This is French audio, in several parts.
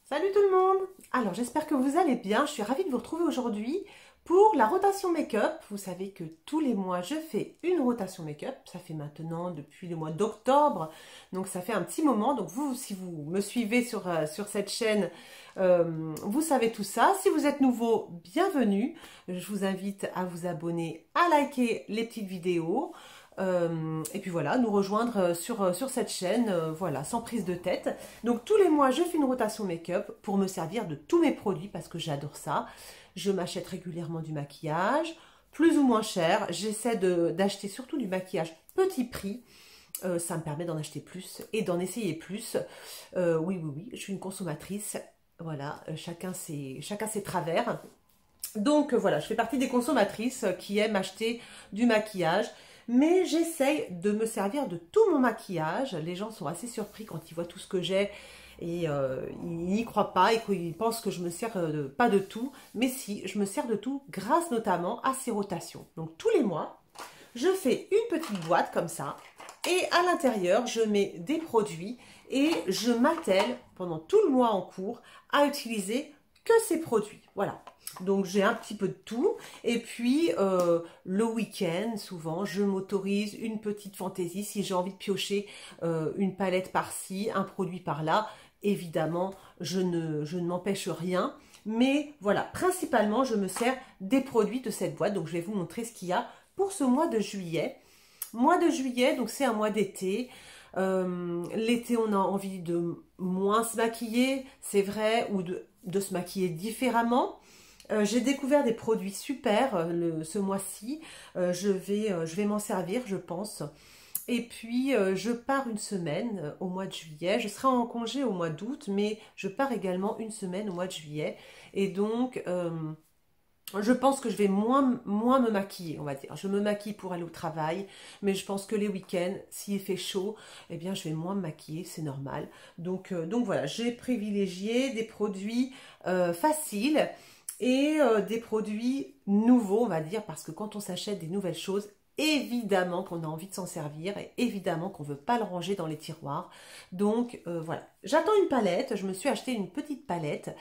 Salut tout le monde! Alors j'espère que vous allez bien, je suis ravie de vous retrouver aujourd'hui pour la rotation make-up. Vous savez que tous les mois je fais une rotation make-up, ça fait maintenant depuis le mois d'octobre, donc ça fait un petit moment. Donc vous, si vous me suivez sur cette chaîne, vous savez tout ça. Si vous êtes nouveau, bienvenue. Je vous invite à vous abonner, à liker les petites vidéos. Et puis voilà, nous rejoindre sur cette chaîne, voilà, sans prise de tête. Donc tous les mois, je fais une rotation make-up pour me servir de tous mes produits parce que j'adore ça. Je m'achète régulièrement du maquillage, plus ou moins cher. J'essaie d'acheter surtout du maquillage petit prix. Ça me permet d'en acheter plus et d'en essayer plus. Oui, je suis une consommatrice. Voilà, chacun ses travers. Donc voilà, je fais partie des consommatrices qui aiment acheter du maquillage. Mais j'essaye de me servir de tout mon maquillage. Les gens sont assez surpris quand ils voient tout ce que j'ai et ils n'y croient pas et qu'ils pensent que je me sers pas de tout. Mais si, je me sers de tout grâce notamment à ces rotations. Donc tous les mois, je fais une petite boîte comme ça et à l'intérieur, je mets des produits et je m'attelle pendant tout le mois en cours à utiliser que ces produits. Voilà. Donc j'ai un petit peu de tout et puis le week-end souvent je m'autorise une petite fantaisie si j'ai envie de piocher une palette par-ci, un produit par-là. Évidemment je ne m'empêche rien, mais voilà, principalement je me sers des produits de cette boîte. Donc je vais vous montrer ce qu'il y a pour ce mois de juillet. Mois de juillet, donc c'est un mois d'été. L'été on a envie de moins se maquiller, c'est vrai, ou de se maquiller différemment. J'ai découvert des produits super ce mois-ci. Je vais m'en servir, je pense. Et puis, je pars une semaine au mois de juillet. Je serai en congé au mois d'août, mais je pars également une semaine au mois de juillet. Et donc, je pense que je vais moins me maquiller, on va dire. Je me maquille pour aller au travail, mais je pense que les week-ends, s'il fait chaud, eh bien, je vais moins me maquiller, c'est normal. Donc voilà, j'ai privilégié des produits faciles et des produits nouveaux, on va dire, parce que quand on s'achète des nouvelles choses, évidemment qu'on a envie de s'en servir et évidemment qu'on ne veut pas le ranger dans les tiroirs. Donc voilà, j'attends une palette, je me suis acheté une petite palette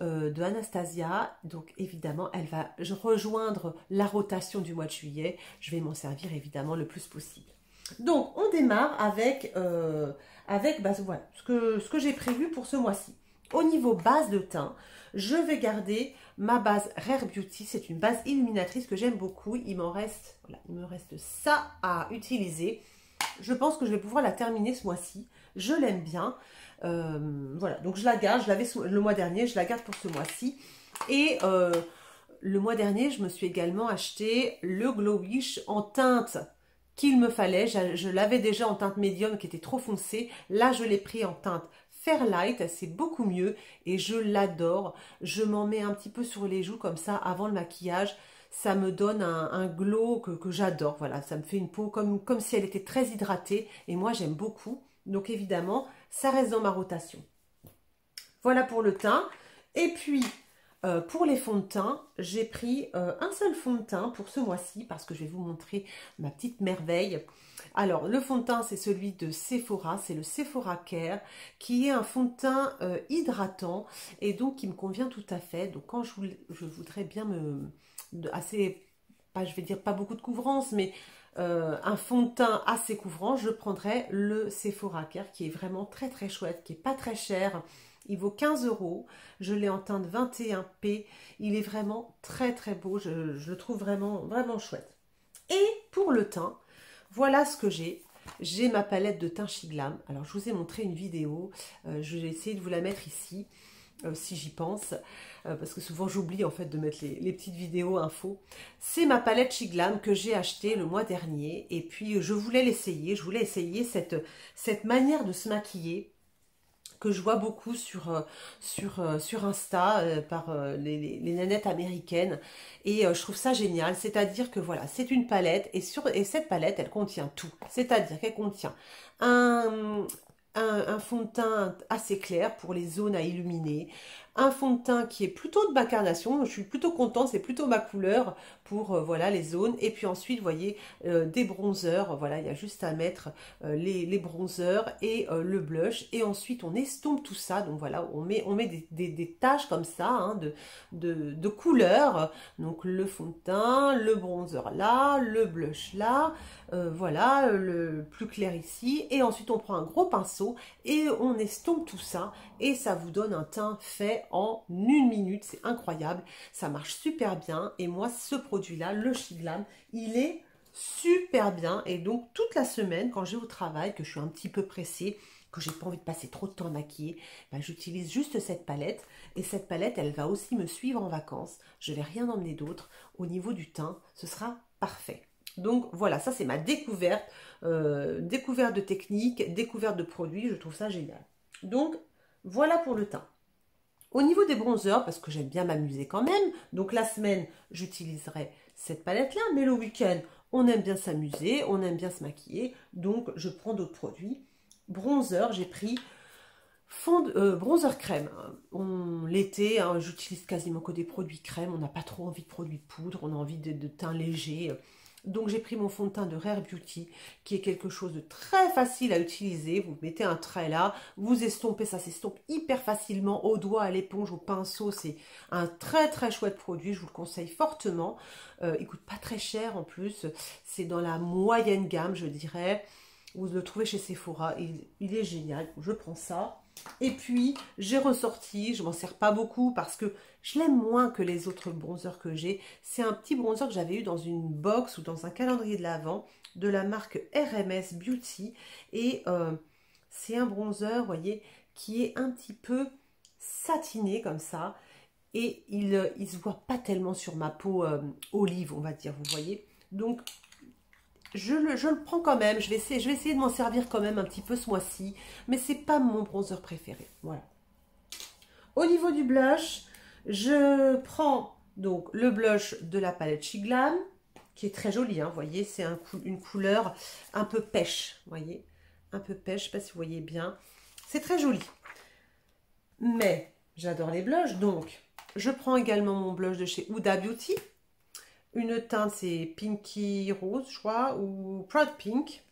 de Anastasia, donc évidemment elle va rejoindre la rotation du mois de juillet, je vais m'en servir évidemment le plus possible. Donc on démarre avec voilà, ce que j'ai prévu pour ce mois-ci. Au niveau base de teint, je vais garder ma base Rare Beauty. C'est une base illuminatrice que j'aime beaucoup. Il me reste ça à utiliser. Je pense que je vais pouvoir la terminer ce mois-ci. Je l'aime bien. Voilà, donc je la garde. Je l'avais le mois dernier, je la garde pour ce mois-ci. Et le mois dernier, je me suis également acheté le Glow Wish en teinte qu'il me fallait. Je l'avais déjà en teinte médium qui était trop foncée. Là, je l'ai pris en teinte Fairlight, c'est beaucoup mieux et je l'adore. Je m'en mets un petit peu sur les joues comme ça avant le maquillage. Ça me donne un glow que j'adore. Voilà, ça me fait une peau comme si elle était très hydratée et moi j'aime beaucoup. Donc évidemment, ça reste dans ma rotation. Voilà pour le teint. Et puis, pour les fonds de teint, j'ai pris un seul fond de teint pour ce mois-ci parce que je vais vous montrer ma petite merveille. Alors, le fond de teint, c'est celui de Sephora, c'est le Sephora Care, qui est un fond de teint hydratant et donc qui me convient tout à fait. Donc, quand je voudrais bien je vais dire pas beaucoup de couvrance, mais un fond de teint assez couvrant, je prendrais le Sephora Care qui est vraiment très très chouette, qui est pas très cher. Il vaut 15 €. Je l'ai en teinte 21P. Il est vraiment très très beau. Je le trouve vraiment vraiment chouette. Et pour le teint, voilà ce que j'ai. J'ai ma palette de teint Chiglam. Alors, je vous ai montré une vidéo. Je vais essayer de vous la mettre ici, si j'y pense. Parce que souvent, j'oublie en fait de mettre les petites vidéos infos. C'est ma palette Chiglam que j'ai achetée le mois dernier. Et puis, je voulais l'essayer. Je voulais essayer cette manière de se maquiller que je vois beaucoup sur Insta par les nanettes américaines et je trouve ça génial, c'est-à-dire que voilà, c'est une palette et cette palette elle contient tout, c'est-à-dire qu'elle contient un fond de teint assez clair pour les zones à illuminer, un fond de teint qui est plutôt de ma carnation, je suis plutôt contente, c'est plutôt ma couleur pour voilà les zones, et puis ensuite vous voyez des bronzers, voilà il y a juste à mettre les bronzers et le blush, et ensuite on estompe tout ça, donc voilà on met des taches comme ça hein, de couleurs, donc le fond de teint, le bronzer là, le blush là, voilà le plus clair ici, et ensuite on prend un gros pinceau et on estompe tout ça et ça vous donne un teint fait en 1 minute, c'est incroyable, ça marche super bien. Et moi ce produit là, le Shiglam, il est super bien, et donc toute la semaine quand j'ai au travail, que je suis un petit peu pressée, que j'ai pas envie de passer trop de temps maquillée, ben, j'utilise juste cette palette, et cette palette elle va aussi me suivre en vacances, je vais rien emmener d'autre. Au niveau du teint ce sera parfait. Donc voilà, ça c'est ma découverte, découverte de technique, découverte de produits, je trouve ça génial. Donc voilà pour le teint. Au niveau des bronzers, parce que j'aime bien m'amuser quand même, donc la semaine j'utiliserai cette palette-là, mais le week-end on aime bien s'amuser, on aime bien se maquiller, donc je prends d'autres produits. Bronzer, j'ai pris bronzer crème. L'été, hein, j'utilise quasiment que des produits crème, on n'a pas trop envie de produits de poudre, on a envie de teint léger. Donc j'ai pris mon fond de teint de Rare Beauty, qui est quelque chose de très facile à utiliser. Vous mettez un trait là, vous estompez, ça s'estompe hyper facilement au doigt, à l'éponge, au pinceau. C'est un très très chouette produit, je vous le conseille fortement. Il coûte pas très cher en plus, c'est dans la moyenne gamme je dirais. Vous le trouvez chez Sephora, il est génial, je prends ça. Et puis, j'ai ressorti, je m'en sers pas beaucoup parce que je l'aime moins que les autres bronzers que j'ai. C'est un petit bronzer que j'avais eu dans une box ou dans un calendrier de l'Avent de la marque RMS Beauty. Et c'est un bronzer, vous voyez, qui est un petit peu satiné comme ça. Et il se voit pas tellement sur ma peau olive, on va dire, vous voyez. Donc, je le prends quand même, je vais essayer de m'en servir quand même un petit peu ce mois-ci, mais c'est pas mon bronzer préféré, voilà. Au niveau du blush, je prends donc le blush de la palette Shiglam, qui est très joli, hein, vous voyez, c'est une couleur un peu pêche, vous voyez, un peu pêche, je sais pas si vous voyez bien, c'est très joli. Mais j'adore les blushs, donc je prends également mon blush de chez Huda Beauty. Une teinte, c'est Pinky Rose, je crois, ou Proud Pink.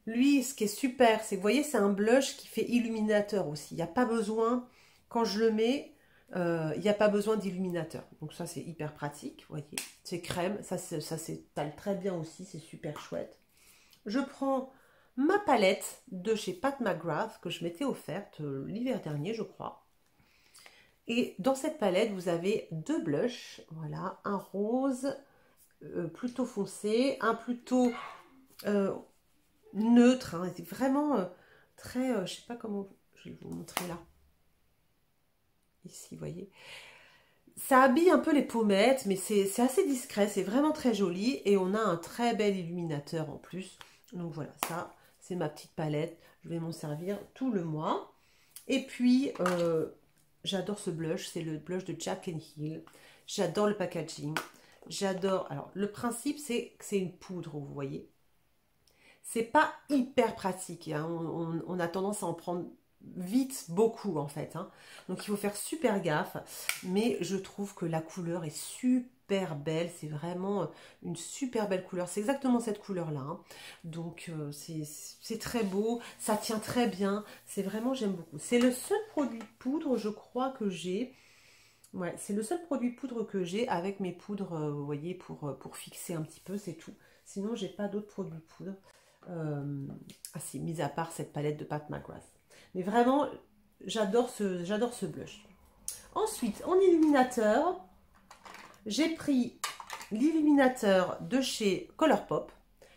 Lui, ce qui est super, c'est que vous voyez, c'est un blush qui fait illuminateur aussi. Il n'y a pas besoin, quand je le mets, il n'y a pas besoin d'illuminateur. Donc ça, c'est hyper pratique, vous voyez. C'est crème, ça s'étale très bien aussi, c'est super chouette. Je prends ma palette de chez Pat McGrath, que je m'étais offerte l'hiver dernier, je crois. Et dans cette palette, vous avez deux blushs, voilà, un rose plutôt foncé, un plutôt neutre, hein, c'est vraiment très, je sais pas comment, je vais vous montrer là, ici, vous voyez. Ça habille un peu les pommettes, mais c'est assez discret, c'est vraiment très joli, et on a un très bel illuminateur en plus. Donc voilà, ça, c'est ma petite palette, je vais m'en servir tout le mois. Et puis, j'adore ce blush, c'est le blush de Jaclyn Hill. J'adore le packaging. J'adore. Alors, le principe, c'est que c'est une poudre, vous voyez. C'est pas hyper pratique. Hein. On a tendance à en prendre vite beaucoup, en fait. Hein. Donc, il faut faire super gaffe. Mais je trouve que la couleur est super belle. C'est vraiment une super belle couleur. C'est exactement cette couleur-là. Hein. Donc, c'est très beau. Ça tient très bien. C'est vraiment, j'aime beaucoup. C'est le seul produit poudre, je crois, que j'ai. Ouais, c'est le seul produit poudre que j'ai avec mes poudres, vous voyez, pour fixer un petit peu, c'est tout. Sinon, j'ai pas d'autres produits poudre. Ah si, mis à part cette palette de Pat McGrath. Mais vraiment, j'adore ce blush. Ensuite, en illuminateur, j'ai pris l'illuminateur de chez Colourpop.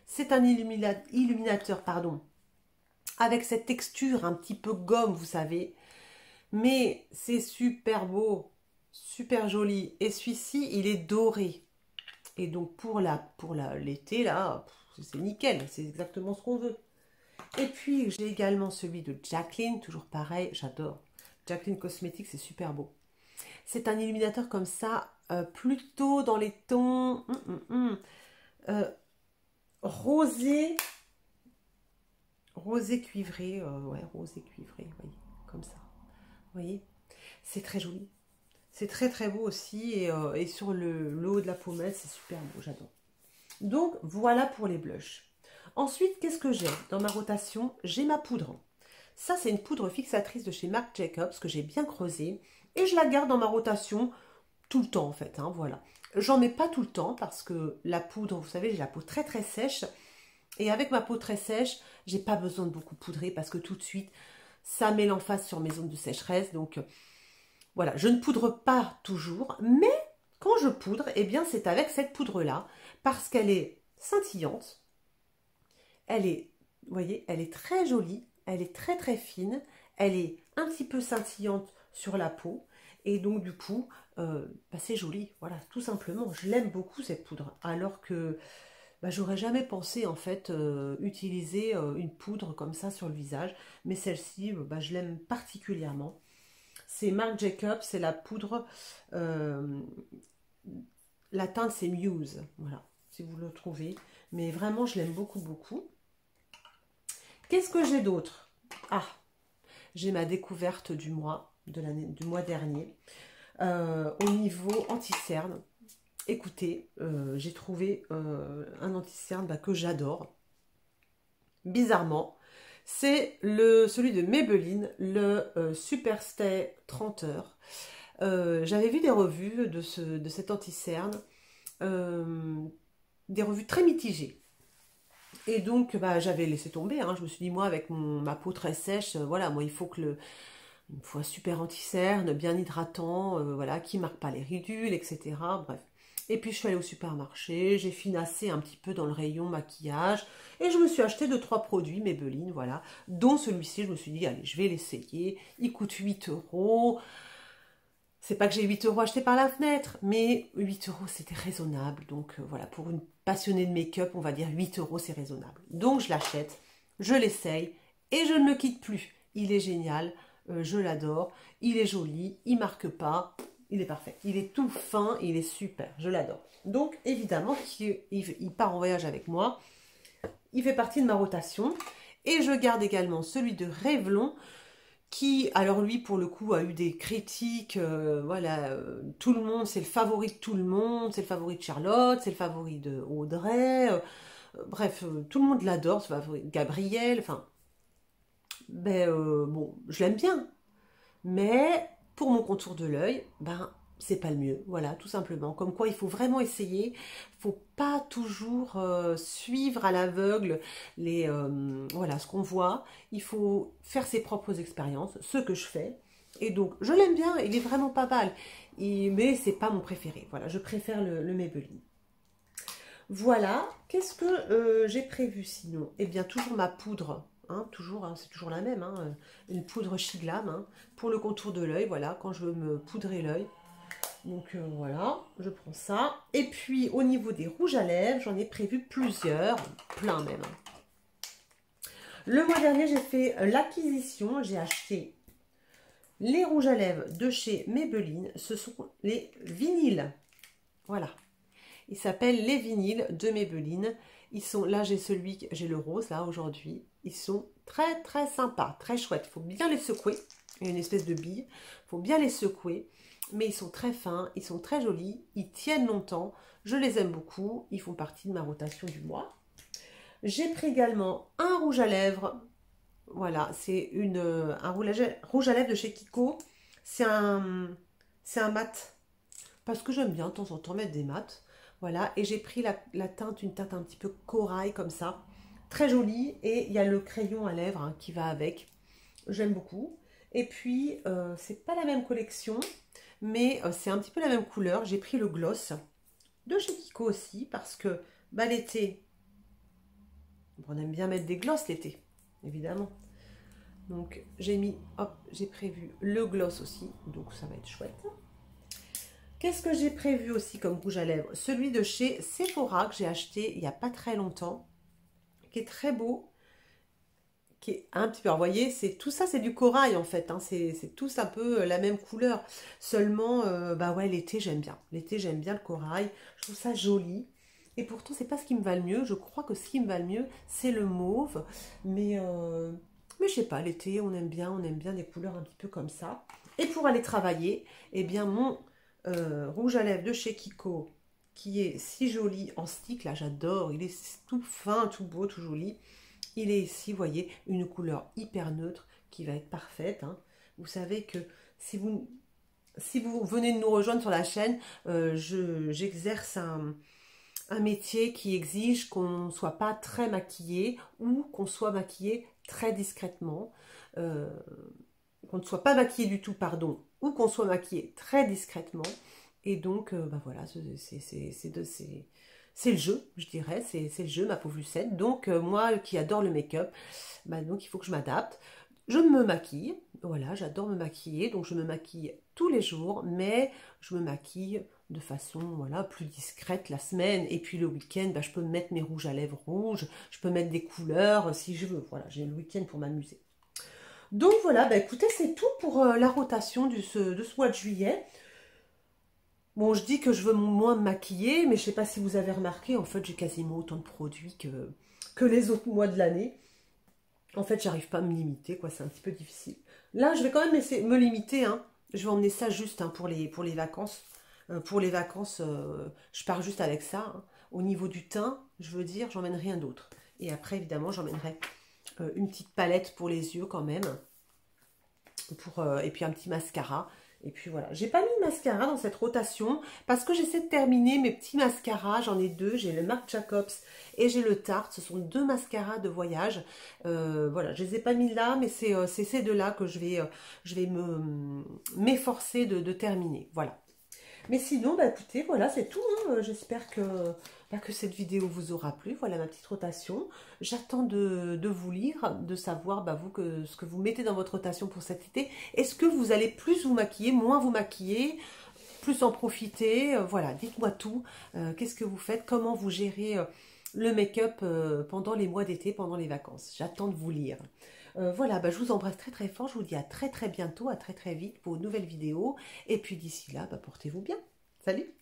C'est un illuminateur, pardon, avec cette texture un petit peu gomme, vous savez. Mais c'est super beau, super joli. Et celui-ci, il est doré. Et donc pour l'été, là, c'est nickel. C'est exactement ce qu'on veut. Et puis, j'ai également celui de Jaclyn, toujours pareil, j'adore. Jaclyn Cosmetics, c'est super beau. C'est un illuminateur comme ça, plutôt dans les tons rosé rosé cuivré, ouais, rosé cuivré, vous voyez, comme ça. Vous voyez, c'est très joli. C'est très très beau aussi, et sur le haut de la pommette, c'est super beau, j'adore. Donc, voilà pour les blushs. Ensuite, qu'est-ce que j'ai dans ma rotation? J'ai ma poudre. Ça, c'est une poudre fixatrice de chez Marc Jacobs que j'ai bien creusée. Et je la garde dans ma rotation tout le temps, en fait. Hein, voilà. J'en mets pas tout le temps parce que la poudre, vous savez, j'ai la peau très très sèche. Et avec ma peau très sèche, j'ai pas besoin de beaucoup poudrer parce que tout de suite, ça met l'emphase sur mes zones de sécheresse. Donc, voilà, je ne poudre pas toujours. Mais quand je poudre, eh bien, c'est avec cette poudre-là parce qu'elle est scintillante. Elle est, vous voyez, elle est très jolie. Elle est très très fine. Elle est un petit peu scintillante sur la peau. Et donc, du coup, bah, c'est joli. Voilà, tout simplement. Je l'aime beaucoup, cette poudre. Alors que bah, j'aurais jamais pensé, en fait, utiliser une poudre comme ça sur le visage. Mais celle-ci, bah, je l'aime particulièrement. C'est Marc Jacobs, c'est la poudre. La teinte, c'est Muse. Voilà, si vous le trouvez. Mais vraiment, je l'aime beaucoup, beaucoup. Qu'est-ce que j'ai d'autre? Ah, j'ai ma découverte du mois, du mois dernier. Au niveau anti-cerne, écoutez, j'ai trouvé un anti-cerne bah, que j'adore. Bizarrement, c'est celui de Maybelline, le Superstay 30 heures. J'avais vu des revues de cet anti-cerne, des revues très mitigées. Et donc, bah, j'avais laissé tomber. Hein. Je me suis dit, moi, avec ma peau très sèche, voilà, moi, il faut un super anti-cerne, bien hydratant, voilà, qui marque pas les ridules, etc. Bref. Et puis, je suis allée au supermarché, j'ai financé un petit peu dans le rayon maquillage, et je me suis acheté 2-3 produits Maybelline, voilà, dont celui-ci, je me suis dit, allez, je vais l'essayer. Il coûte 8 euros. C'est pas que j'ai 8 euros achetés par la fenêtre, mais 8 euros c'était raisonnable. Donc voilà, pour une passionnée de make-up, on va dire 8 euros c'est raisonnable. Donc je l'achète, je l'essaye et je ne le quitte plus. Il est génial, je l'adore, il est joli, il marque pas, il est parfait. Il est tout fin, il est super, je l'adore. Donc évidemment, il part en voyage avec moi, il fait partie de ma rotation. Et je garde également celui de Revlon, qui, alors lui, pour le coup, a eu des critiques, voilà, tout le monde, c'est le favori de tout le monde, c'est le favori de Charlotte, c'est le favori de Audrey, bref, tout le monde l'adore, c'est le favori de Gabrielle, enfin, ben, bon, je l'aime bien, mais pour mon contour de l'œil, ben, c'est pas le mieux, voilà, tout simplement. Comme quoi, il faut vraiment essayer, il faut pas toujours suivre à l'aveugle voilà, ce qu'on voit. Il faut faire ses propres expériences, ce que je fais. Et donc, je l'aime bien, il est vraiment pas mal. Mais c'est pas mon préféré, voilà, je préfère le Maybelline. Voilà, qu'est-ce que j'ai prévu sinon? Eh bien, toujours ma poudre. Hein, toujours, hein, c'est toujours la même, hein, une poudre Shiglam hein, pour le contour de l'œil, voilà, quand je veux me poudrer l'œil. Donc voilà, je prends ça. Et puis au niveau des rouges à lèvres, j'en ai prévu plusieurs, plein même. Le mois dernier, j'ai fait l'acquisition, j'ai acheté les rouges à lèvres de chez Maybelline. Ce sont les vinyles. Voilà. Ils s'appellent les vinyles de Maybelline. Ils sont, là j'ai le rose là aujourd'hui. Ils sont très très sympas, très chouettes. Il faut bien les secouer. Il y a une espèce de bille. Il faut bien les secouer. Mais ils sont très fins, ils sont très jolis, ils tiennent longtemps. Je les aime beaucoup. Ils font partie de ma rotation du mois. J'ai pris également un rouge à lèvres. Voilà, c'est un rouge à lèvres de chez Kiko. C'est un mat. Parce que j'aime bien de temps en temps mettre des mats. Voilà, et j'ai pris la teinte, une teinte un petit peu corail comme ça. Très jolie. Et il y a le crayon à lèvres hein, qui va avec. J'aime beaucoup. Et puis, c'est pas la même collection, mais c'est un petit peu la même couleur. J'ai pris le gloss de chez Kiko aussi, parce que bah, l'été, on aime bien mettre des gloss l'été, évidemment. Donc, j'ai mis, hop, j'ai prévu le gloss aussi, donc ça va être chouette. Qu'est-ce que j'ai prévu aussi comme rouge à lèvres? Celui de chez Sephora que j'ai acheté il n'y a pas très longtemps, qui est très beau, qui est un petit peu, vous voyez, tout ça c'est du corail en fait, hein, c'est tous un peu la même couleur. Seulement, bah ouais, l'été j'aime bien. L'été j'aime bien le corail, je trouve ça joli. Et pourtant, c'est pas ce qui me va le mieux. Je crois que ce qui me va le mieux, c'est le mauve. Mais je sais pas, l'été, on aime bien des couleurs un petit peu comme ça. Et pour aller travailler, eh bien, mon rouge à lèvres de chez Kiko, qui est si joli en stick, là, j'adore. Il est tout fin, tout beau, tout joli. Il est ici, vous voyez, une couleur hyper neutre qui va être parfaite, hein. Vous savez que si vous, si vous venez de nous rejoindre sur la chaîne, j'exerce un métier qui exige qu'on ne soit pas très maquillé ou qu'on soit maquillé très discrètement. Euh, qu'on ne soit pas maquillé du tout, pardon, ou qu'on soit maquillé très discrètement. Et donc, bah voilà, c'est le jeu, je dirais, c'est le jeu, ma pauvre Lucette. Donc, moi qui adore le make-up, bah, donc il faut que je m'adapte. Je me maquille, voilà, j'adore me maquiller, donc je me maquille tous les jours, mais je me maquille de façon voilà, plus discrète la semaine. Et puis le week-end, bah, je peux mettre mes rouges à lèvres rouges, je peux mettre des couleurs si je veux. Voilà, j'ai le week-end pour m'amuser. Donc voilà, bah, écoutez, c'est tout pour la rotation de ce mois de juillet. Bon, je dis que je veux moins me maquiller, mais je ne sais pas si vous avez remarqué, en fait, j'ai quasiment autant de produits que les autres mois de l'année. En fait, j'arrive pas à me limiter, quoi, c'est un petit peu difficile. Là, je vais quand même essayer de me limiter, hein. Je vais emmener ça juste hein, pour les vacances. Pour les vacances, je pars juste avec ça, hein. Au niveau du teint, je veux dire, j'emmène rien d'autre. Et après, évidemment, j'emmènerai une petite palette pour les yeux quand même. Et puis un petit mascara. Et puis voilà, j'ai pas mis de mascara dans cette rotation parce que j'essaie de terminer mes petits mascaras. J'en ai deux, j'ai le Marc Jacobs et j'ai le Tarte. Ce sont deux mascaras de voyage. Voilà, je les ai pas mis là, mais c'est ces deux-là que je vais m'efforcer de terminer. Voilà. Mais sinon, bah écoutez, voilà, c'est tout, hein. J'espère que cette vidéo vous aura plu. Voilà ma petite rotation. J'attends de vous lire, de savoir, bah, vous, ce que vous mettez dans votre rotation pour cet été. Est-ce que vous allez plus vous maquiller, moins vous maquiller, plus en profiter? Voilà, dites-moi tout. Qu'est-ce que vous faites? Comment vous gérez le make-up pendant les mois d'été, pendant les vacances? J'attends de vous lire. Voilà, bah, je vous embrasse très très fort. Je vous dis à très très bientôt, à très très vite pour une nouvelle vidéo. Et puis d'ici là, bah, portez-vous bien. Salut!